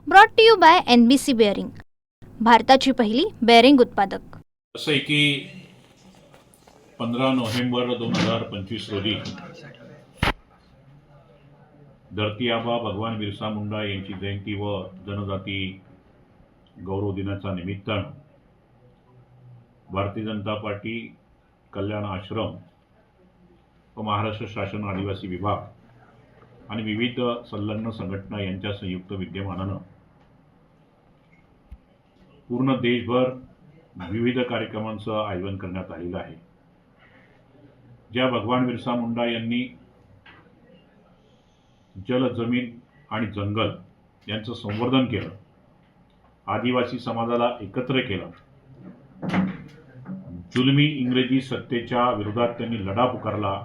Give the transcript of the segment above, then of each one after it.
Brought to you by NBC bearing, भारताची पहिली bearing उत्पादक। असं आहे की 15 नोव्हेंबर 2025 रोजी धरती आबा भगवान बिरसा मुंडा यांची जयंती व जनजाती गौरव दिनाच्या निमित्तानं भारतीय जनता पार्टी कल्याण आश्रम व महाराष्ट्र शासन आदिवासी विभाग आणि विविध संलग्न संघटना यांच्या संयुक्त विद्यमानानं पूर्ण देशभर विविध कार्यक्रमांचं आयोजन करण्यात आलेलं आहे। ज्या भगवान बिरसा मुंडा यांनी जल, जमीन आणि जंगल यांचं संवर्धन केलं, आदिवासी समाजाला एकत्र केलं, जुलमी इंग्रजी सत्तेच्या विरोधात त्यांनी लढा पुकारला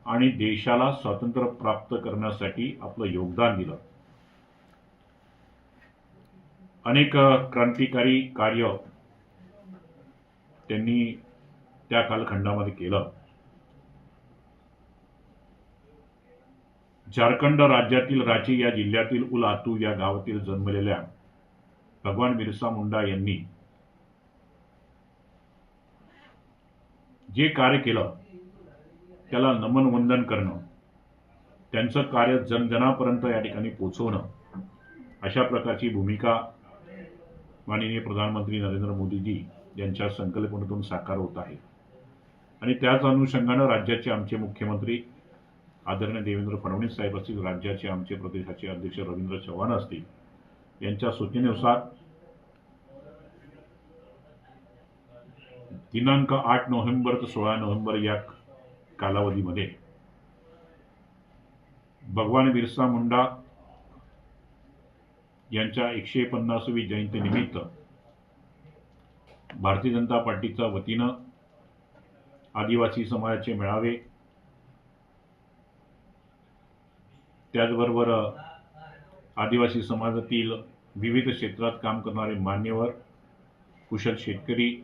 आणि देशाला स्वातंत्र्य प्राप्त करण्यासाठी आपलं योगदान दिलं। अनेक क्रांतिकारी कार्य त्यांनी त्या कालखंडामध्ये केलं। झारखंड राज्यातील रांची या जिल्ह्यातील उलातू या गावातील जन्मलेल्या भगवान बिरसा मुंडा यांनी जे कार्य केलं त्याला नमन वंदन करणं, त्यांचं कार्य जनजनापर्यंत या ठिकाणी पोहोचवणं, अशा प्रकारची भूमिका माननीय प्रधानमंत्री नरेंद्र मोदीजी यांच्या संकल्पनेतून साकार होत आहे। आणि त्याच अनुषंगानं राज्याचे आमचे मुख्यमंत्री आदरणीय देवेंद्र फडणवीस साहेब असतील, राज्याचे आमचे प्रदेशाचे अध्यक्ष रवींद्र चव्हाण असतील, यांच्या सूचनेनुसार दिनांक 8 नोव्हेंबर ते 16 नोव्हेंबर या कालावधीमध्ये भगवान बिरसा मुंडा यांच्या 150वी जयंतीनिमित्त भारतीय जनता पार्टीच्या वतीनं आदिवासी समाजाचे मेळावे, त्याचबरोबर आदिवासी समाजातील विविध क्षेत्रात काम करणारे मान्यवर, कुशल शेतकरी,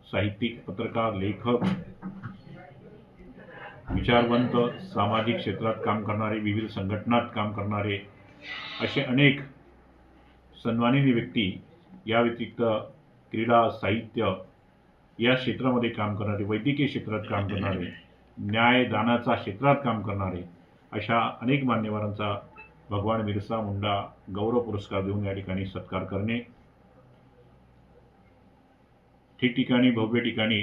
साहित्यिक, पत्रकार, लेखक, विचारवंत, सामाजिक क्षेत्रात काम करणारे, विविध संघटनात काम करणारे असे अनेक सन्माननीय व्यक्ती, या व्यतिरिक्त क्रीडा, साहित्य या क्षेत्रामध्ये काम करणारे, वैद्यकीय क्षेत्रात काम करणारे, न्यायदानाच्या क्षेत्रात काम करणारे अशा अनेक मान्यवरांचा भगवान बिरसा मुंडा गौरव पुरस्कार देऊन या ठिकाणी सत्कार करणे, ठिकठिकाणी भव्य ठिकाणी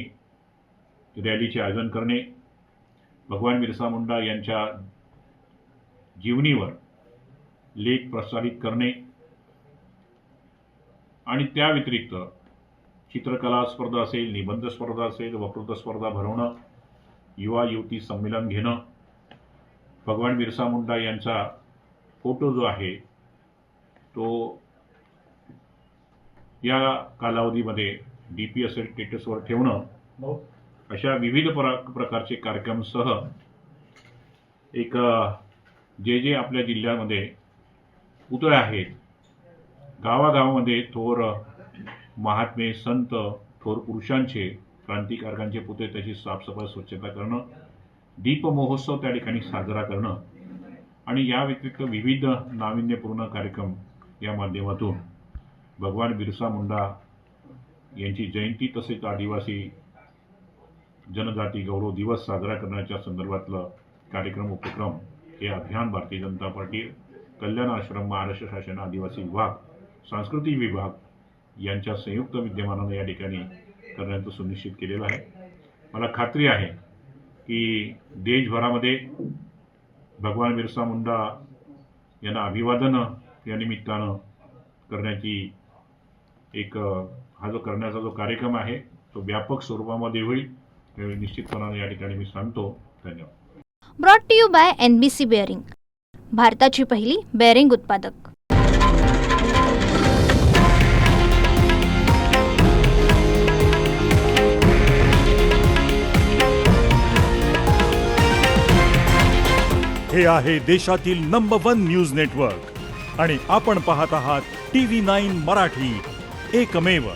रॅलीचे आयोजन करणे, भगवान बिरसा मुंडा यांच्या जीवनीवर लेख प्रसारित करणे आणि त्या व्यतिरिक्त चित्रकला स्पर्धा असेल, निबंध स्पर्धा असेल, वक्तृत्व स्पर्धा भरवणं, युवा युवती संमेलन घेणं, भगवान बिरसा मुंडा यांचा फोटो जो आहे तो या कालावधीमध्ये DP असेल स्टेटसवर ठेवणं, अशा विविध प्रकारचे कार्यक्रमसह एक जे आपल्या जिल्ह्यामध्ये पुतळे आहेत, गावागावामध्ये थोर महात्मे, संत, थोर पुरुषांचे, क्रांतिकारकांचे पुतळे, त्याची साफसफाई, स्वच्छता करणं, दीप महोत्सव त्या ठिकाणी साजरा करणं आणि या व्यतिरिक्त विविध नाविन्यपूर्ण कार्यक्रम या माध्यमातून भगवान बिरसा मुंडा यांची जयंती तसेच आदिवासी जनजाती गौरव दिवस साजरा करण्याच्या संदर्भातलं कार्यक्रम उपक्रम हे अभियान भारतीय जनता पार्टी कल्याण आश्रम, महाराष्ट्र शासन आदिवासी विभाग, सांस्कृतिक विभाग यांच्या संयुक्त विद्यमानानं या ठिकाणी करण्याचं सुनिश्चित केलेलं आहे। मला खात्री आहे की देशभरामध्ये भगवान बिरसा मुंडा यांना अभिवादन या निमित्तानं करण्याची हा जो करण्याचा जो कार्यक्रम आहे तो व्यापक स्वरूपामध्ये होईल हे निश्चितपणाने या ठिकाणी मी सांगतो। धन्यवाद। Brought to you by NBC bearing, भारताची पहिली बेअरिंग उत्पादक। हे आहे देशातील नंबर 1 न्यूज नेटवर्क आणि आपण पाहत आहात TV9 मराठी, एकमेव।